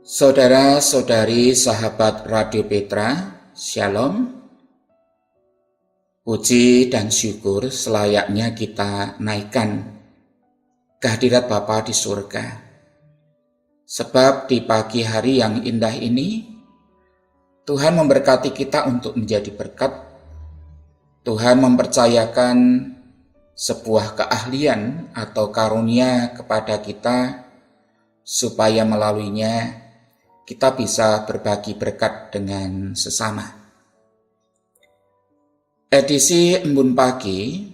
Saudara-saudari sahabat Radio Petra, Shalom. Puji dan syukur selayaknya kita naikkan kehadirat Bapa di surga. Sebab di pagi hari yang indah ini, Tuhan memberkati kita untuk menjadi berkat. Tuhan mempercayakan sebuah keahlian atau karunia kepada kita, supaya melaluinya kita bisa berbagi berkat dengan sesama. Edisi Embun Pagi,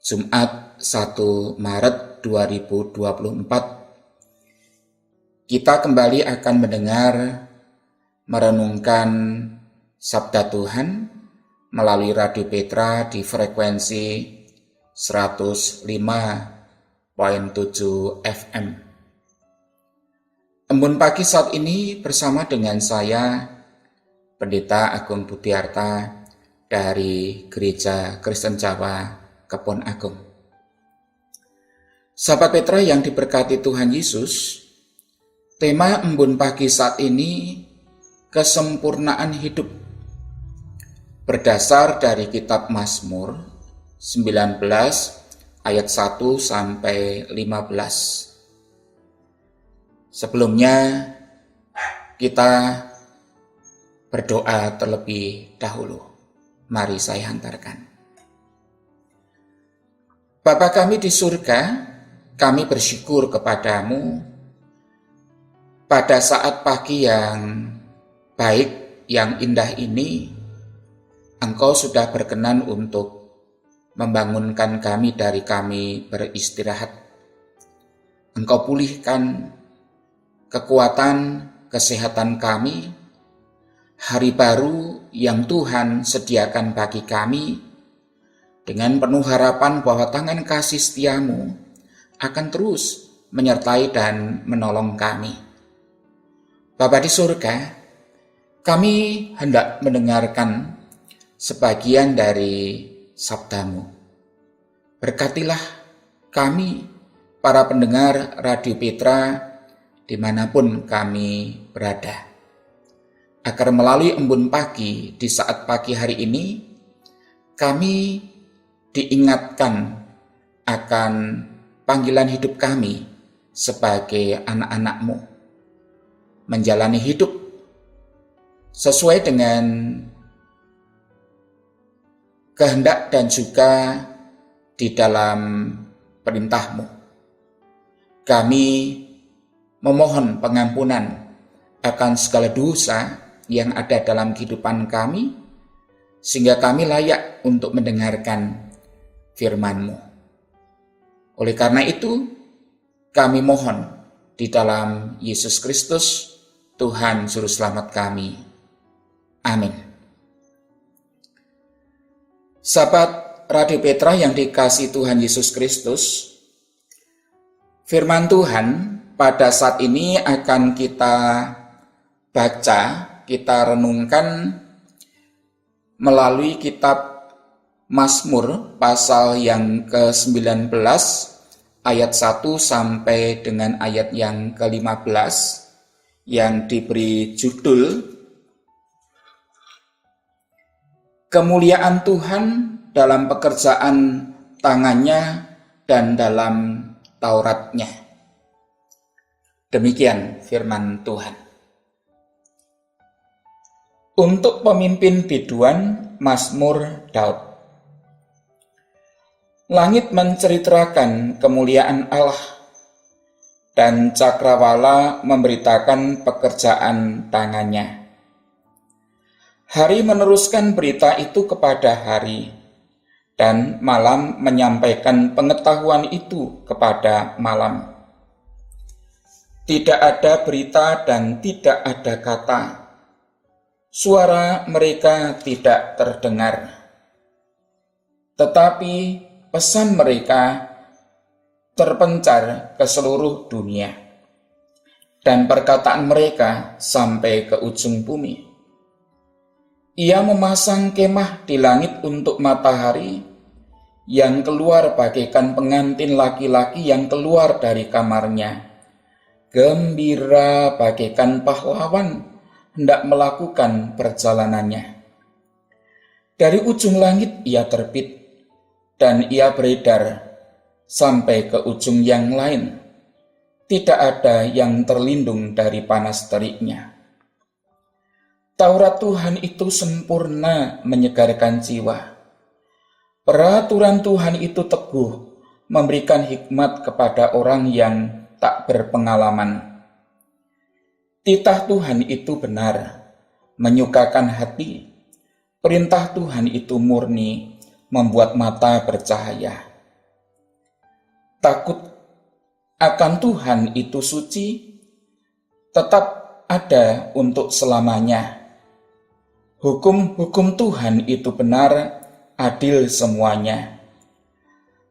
Jumat 1 Maret 2024, kita kembali akan mendengar, merenungkan Sabda Tuhan melalui Radio Petra di frekuensi 105.7 FM. Embun Pagi saat ini bersama dengan saya, Pendeta Agung Budiarta dari Gereja Kristen Jawa Kebon Agung. Sahabat Petra yang diberkati Tuhan Yesus, tema Embun Pagi saat ini kesempurnaan hidup, berdasar dari kitab Mazmur 19 ayat 1 sampai 15. Sebelumnya kita berdoa terlebih dahulu. Mari saya hantarkan. Bapa kami di surga, kami bersyukur kepadamu pada saat pagi yang baik, yang indah ini. Engkau sudah berkenan untuk membangunkan kami dari kami beristirahat. Engkau pulihkan kekuatan, kesehatan kami, hari baru yang Tuhan sediakan bagi kami, dengan penuh harapan bahwa tangan kasih setiamu akan terus menyertai dan menolong kami. Bapa di surga, kami hendak mendengarkan sebagian dari sabdamu. Berkatilah kami, para pendengar Radio Petra, dimanapun kami berada, agar melalui embun pagi di saat pagi hari ini, kami diingatkan akan panggilan hidup kami sebagai anak-anak-Mu, menjalani hidup sesuai dengan kehendak dan juga di dalam perintah-Mu. Kami memohon pengampunan akan segala dosa yang ada dalam kehidupan kami, sehingga kami layak untuk mendengarkan firman-Mu. Oleh karena itu, kami mohon di dalam Yesus Kristus, Tuhan Juru Selamat kami. Amin. Sahabat Radio Petra yang dikasihi Tuhan Yesus Kristus, firman Tuhan pada saat ini akan kita baca, kita renungkan melalui kitab Mazmur pasal yang ke-19 ayat 1 sampai dengan ayat yang ke-15 yang diberi judul Kemuliaan Tuhan dalam pekerjaan tangannya dan dalam Tauratnya. Demikian firman Tuhan. Untuk pemimpin biduan, Mazmur Daud. Langit menceritakan kemuliaan Allah, dan cakrawala memberitakan pekerjaan tangannya. Hari meneruskan berita itu kepada hari, dan malam menyampaikan pengetahuan itu kepada malam. Tidak ada berita dan tidak ada kata. Suara mereka tidak terdengar. Tetapi pesan mereka terpencar ke seluruh dunia, dan perkataan mereka sampai ke ujung bumi. Ia memasang kemah di langit untuk matahari, yang keluar bagaikan pengantin laki-laki yang keluar dari kamarnya, gembira bagaikan pahlawan hendak melakukan perjalanannya. Dari ujung langit ia terbit, dan ia beredar sampai ke ujung yang lain. Tidak ada yang terlindung dari panas teriknya. Taurat Tuhan itu sempurna menyegarkan jiwa. Peraturan Tuhan itu teguh, memberikan hikmat kepada orang yang tak berpengalaman. Titah Tuhan itu benar, menyukakan hati. Perintah Tuhan itu murni, membuat mata bercahaya. Takut akan Tuhan itu suci, tetap ada untuk selamanya. Hukum-hukum Tuhan itu benar, adil semuanya.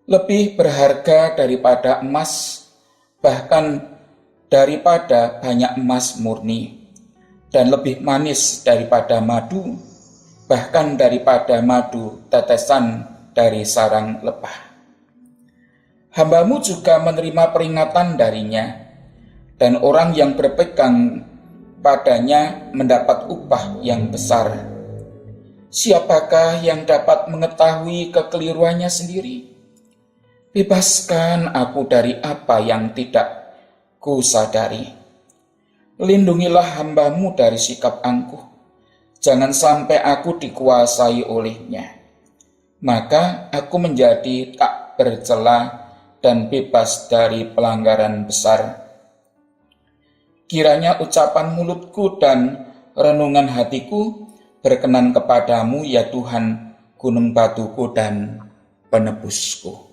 Lebih berharga daripada emas, bahkan daripada banyak emas murni, dan lebih manis daripada madu, bahkan daripada madu tetesan dari sarang lebah. Hamba-Mu juga menerima peringatan darinya, dan orang yang berpegang padanya mendapat upah yang besar. Siapakah yang dapat mengetahui kekeliruannya sendiri? Bebaskan aku dari apa yang tidak ku sadari. Lindungilah hamba-Mu dari sikap angkuh. Jangan sampai aku dikuasai olehnya. Maka aku menjadi tak bercela dan bebas dari pelanggaran besar. Kiranya ucapan mulutku dan renungan hatiku berkenan kepadamu, ya Tuhan, gunung batuku dan penebusku.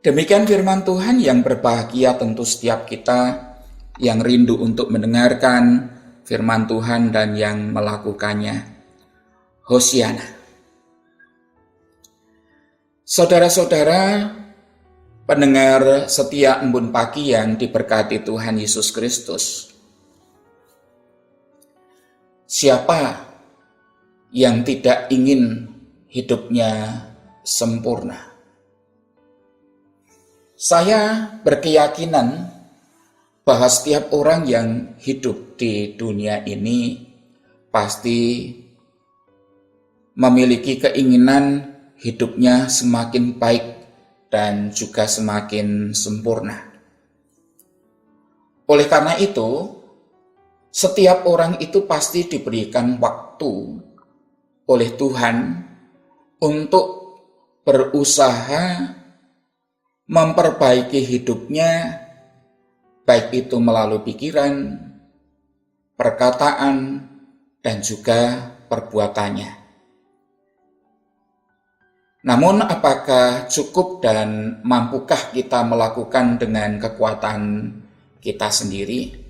Demikian firman Tuhan yang berbahagia tentu setiap kita yang rindu untuk mendengarkan firman Tuhan dan yang melakukannya. Hosiana. Saudara-saudara, pendengar setia Embun Pagi yang diberkati Tuhan Yesus Kristus. Siapa yang tidak ingin hidupnya sempurna? Saya berkeyakinan bahwa setiap orang yang hidup di dunia ini pasti memiliki keinginan hidupnya semakin baik dan juga semakin sempurna. Oleh karena itu, setiap orang itu pasti diberikan waktu oleh Tuhan untuk berusaha memperbaiki hidupnya, baik itu melalui pikiran, perkataan, dan juga perbuatannya. Namun apakah cukup dan mampukah kita melakukan dengan kekuatan kita sendiri?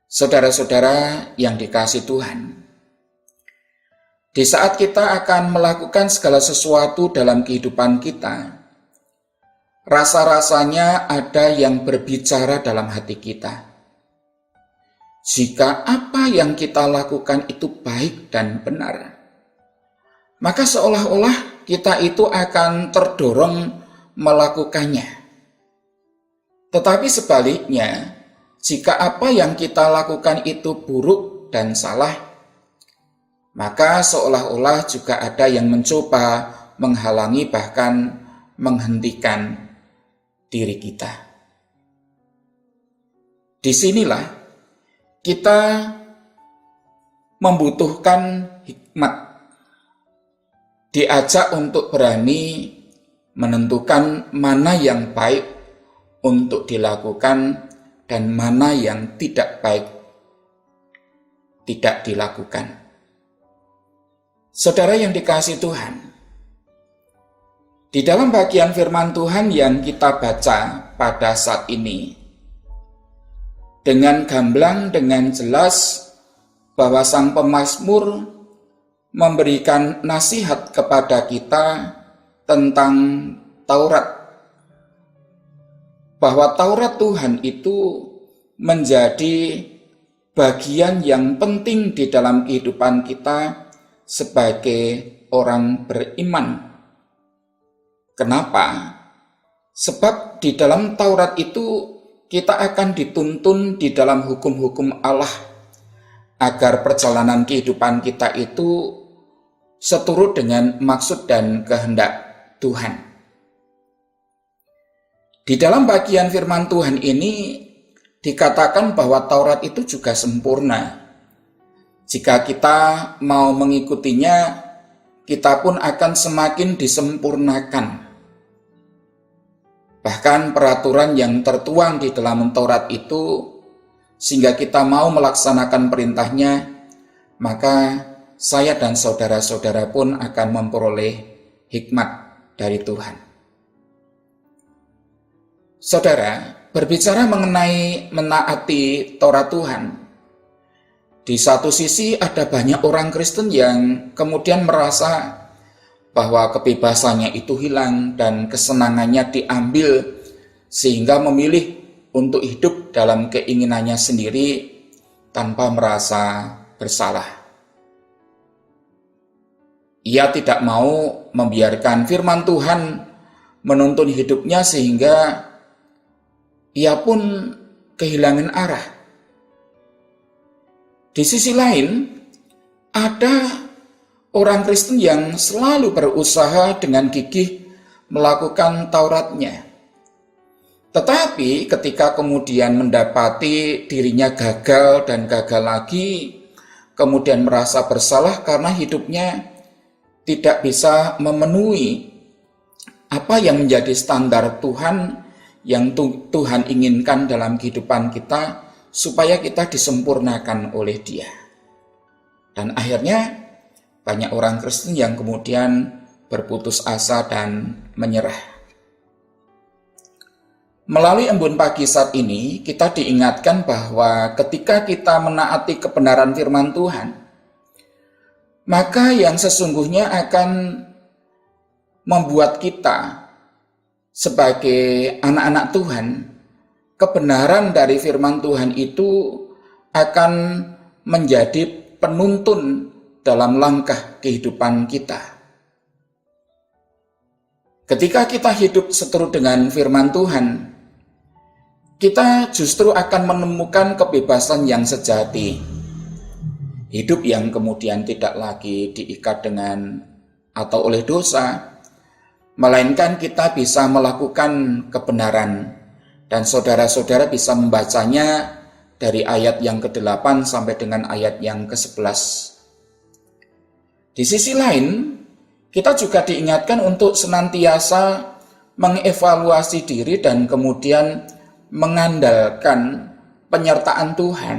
Saudara-saudara yang dikasihi Tuhan, di saat kita akan melakukan segala sesuatu dalam kehidupan kita, rasa-rasanya ada yang berbicara dalam hati kita. Jika apa yang kita lakukan itu baik dan benar, maka seolah-olah kita itu akan terdorong melakukannya. Tetapi sebaliknya, jika apa yang kita lakukan itu buruk dan salah, maka seolah-olah juga ada yang mencoba menghalangi bahkan menghentikan diri kita. Disinilah kita membutuhkan hikmat, diajak untuk berani menentukan mana yang baik untuk dilakukan dan mana yang tidak baik tidak dilakukan. Saudara yang dikasihi Tuhan, di dalam bagian firman Tuhan yang kita baca pada saat ini, dengan gamblang, dengan jelas bahwa Sang Pemazmur memberikan nasihat kepada kita tentang Taurat, bahwa Taurat Tuhan itu menjadi bagian yang penting di dalam kehidupan kita sebagai orang beriman. Kenapa? Sebab di dalam Taurat itu kita akan dituntun di dalam hukum-hukum Allah agar perjalanan kehidupan kita itu seturut dengan maksud dan kehendak Tuhan. Di dalam bagian firman Tuhan ini dikatakan bahwa Taurat itu juga sempurna. Jika kita mau mengikutinya, kita pun akan semakin disempurnakan. Bahkan peraturan yang tertuang di dalam Taurat itu, sehingga kita mau melaksanakan perintahnya, maka saya dan saudara-saudara pun akan memperoleh hikmat dari Tuhan. Saudara, berbicara mengenai menaati Taurat Tuhan, di satu sisi ada banyak orang Kristen yang kemudian merasa bahwa kebebasannya itu hilang dan kesenangannya diambil sehingga memilih untuk hidup dalam keinginannya sendiri tanpa merasa bersalah. Ia tidak mau membiarkan firman Tuhan menuntun hidupnya sehingga ia pun kehilangan arah. Di sisi lain, ada orang Kristen yang selalu berusaha dengan gigih melakukan Tauratnya. Tetapi ketika kemudian mendapati dirinya gagal dan gagal lagi, kemudian merasa bersalah karena hidupnya tidak bisa memenuhi apa yang menjadi standar Tuhan yang Tuhan inginkan dalam kehidupan kita, supaya kita disempurnakan oleh Dia. Dan akhirnya banyak orang Kristen yang kemudian berputus asa dan menyerah. Melalui embun pagi saat ini, kita diingatkan bahwa ketika kita menaati kebenaran firman Tuhan, maka yang sesungguhnya akan membuat kita sebagai anak-anak Tuhan, kebenaran dari firman Tuhan itu akan menjadi penuntun dalam langkah kehidupan kita. Ketika kita hidup seturut dengan firman Tuhan, kita justru akan menemukan kebebasan yang sejati. Hidup yang kemudian tidak lagi diikat dengan atau oleh dosa, melainkan kita bisa melakukan kebenaran. Dan saudara-saudara bisa membacanya dari ayat yang ke-8 sampai dengan ayat yang ke-11. Di sisi lain, kita juga diingatkan untuk senantiasa mengevaluasi diri dan kemudian mengandalkan penyertaan Tuhan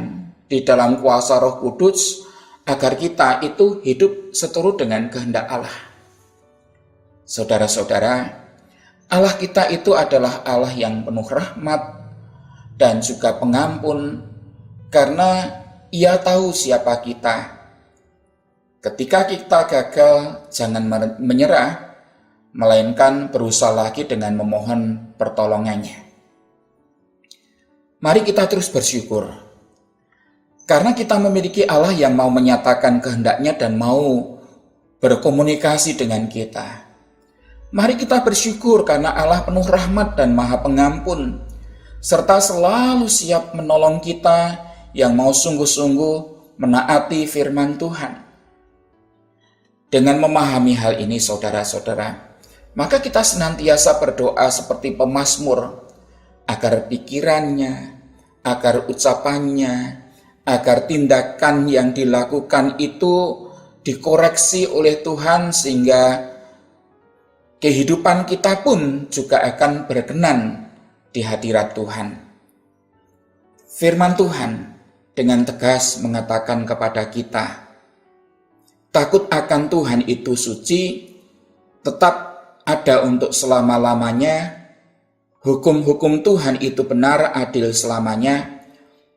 di dalam kuasa Roh Kudus agar kita itu hidup seturut dengan kehendak Allah. Saudara-saudara, Allah kita itu adalah Allah yang penuh rahmat dan juga pengampun, karena Ia tahu siapa kita. Ketika kita gagal, jangan menyerah, melainkan berusaha lagi dengan memohon pertolongannya. Mari kita terus bersyukur, karena kita memiliki Allah yang mau menyatakan kehendaknya dan mau berkomunikasi dengan kita. Mari kita bersyukur karena Allah penuh rahmat dan maha pengampun, serta selalu siap menolong kita yang mau sungguh-sungguh menaati firman Tuhan. Dengan memahami hal ini saudara-saudara, maka kita senantiasa berdoa seperti pemazmur, agar pikirannya, agar ucapannya, agar tindakan yang dilakukan itu dikoreksi oleh Tuhan sehingga kehidupan kita pun juga akan berkenan di hadirat Tuhan. Firman Tuhan dengan tegas mengatakan kepada kita, takut akan Tuhan itu suci, tetap ada untuk selama-lamanya, hukum-hukum Tuhan itu benar, adil selamanya,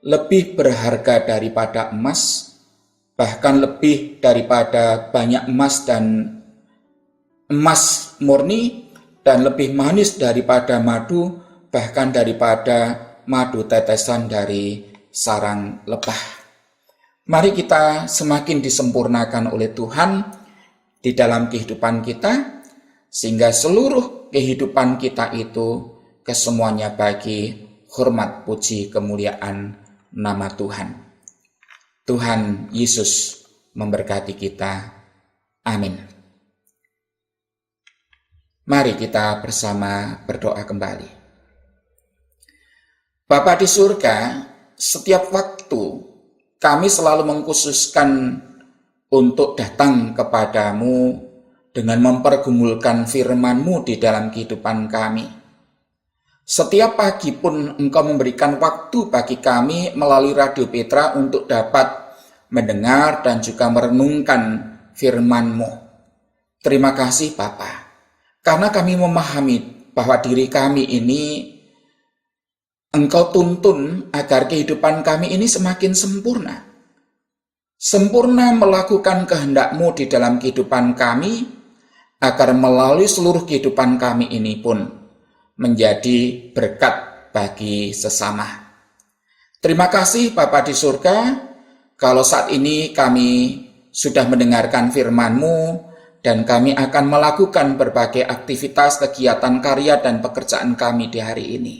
lebih berharga daripada emas, bahkan lebih daripada banyak emas dan emas murni, dan lebih manis daripada madu, bahkan daripada madu tetesan dari sarang lebah. Mari kita semakin disempurnakan oleh Tuhan di dalam kehidupan kita, sehingga seluruh kehidupan kita itu kesemuanya bagi hormat, puji, kemuliaan nama Tuhan. Tuhan Yesus memberkati kita. Amin. Mari kita bersama berdoa kembali. Bapa di surga, setiap waktu kami selalu mengkhususkan untuk datang kepadamu dengan mempergumulkan firman-Mu di dalam kehidupan kami. Setiap pagi pun Engkau memberikan waktu bagi kami melalui Radio Petra untuk dapat mendengar dan juga merenungkan firman-Mu. Terima kasih Bapa, karena kami memahami bahwa diri kami ini Engkau tuntun agar kehidupan kami ini semakin sempurna. Sempurna melakukan kehendak-Mu di dalam kehidupan kami, agar melalui seluruh kehidupan kami ini pun menjadi berkat bagi sesama. Terima kasih Bapa di surga, kalau saat ini kami sudah mendengarkan firman-Mu dan kami akan melakukan berbagai aktivitas, kegiatan, karya, dan pekerjaan kami di hari ini.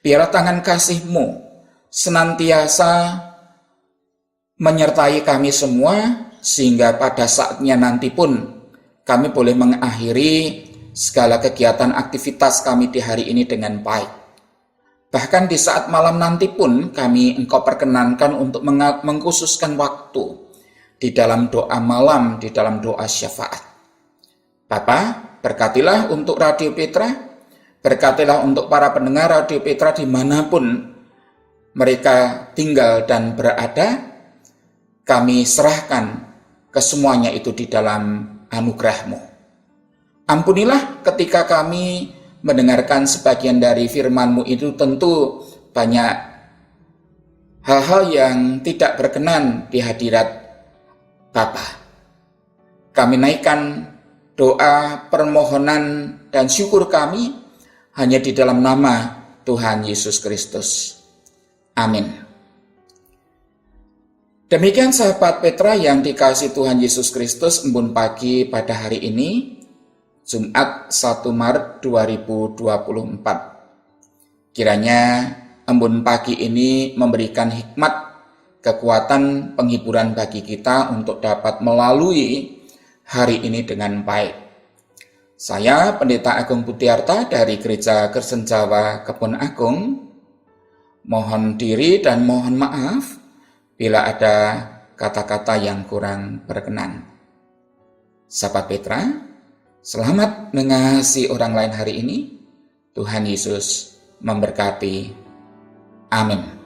Biarlah tangan kasih-Mu senantiasa menyertai kami semua, sehingga pada saatnya nanti pun kami boleh mengakhiri segala kegiatan aktivitas kami di hari ini dengan baik. Bahkan di saat malam nanti pun kami Engkau perkenankan untuk mengkhususkan waktu di dalam doa malam, di dalam doa syafaat. Bapa, berkatilah untuk Radio Petra, berkatilah untuk para pendengar Radio Petra dimanapun mereka tinggal dan berada. Kami serahkan kesemuanya itu di dalam anugerah-Mu. Ampunilah ketika kami mendengarkan sebagian dari firman-Mu itu tentu banyak hal-hal yang tidak berkenan di hadirat Bapa. Kami naikkan doa, permohonan, dan syukur kami hanya di dalam nama Tuhan Yesus Kristus. Amin. Demikian sahabat Petra yang dikasihi Tuhan Yesus Kristus, embun pagi pada hari ini, Jumat 1 Maret 2024. Kiranya embun pagi ini memberikan hikmat, kekuatan, penghiburan bagi kita untuk dapat melalui hari ini dengan baik. Saya Pendeta Agung Butiarta dari Gereja Kristen Jawa Kebon Agung, mohon diri dan mohon maaf bila ada kata-kata yang kurang berkenan. Sahabat Petra, selamat mengasihi orang lain hari ini. Tuhan Yesus memberkati. Amin.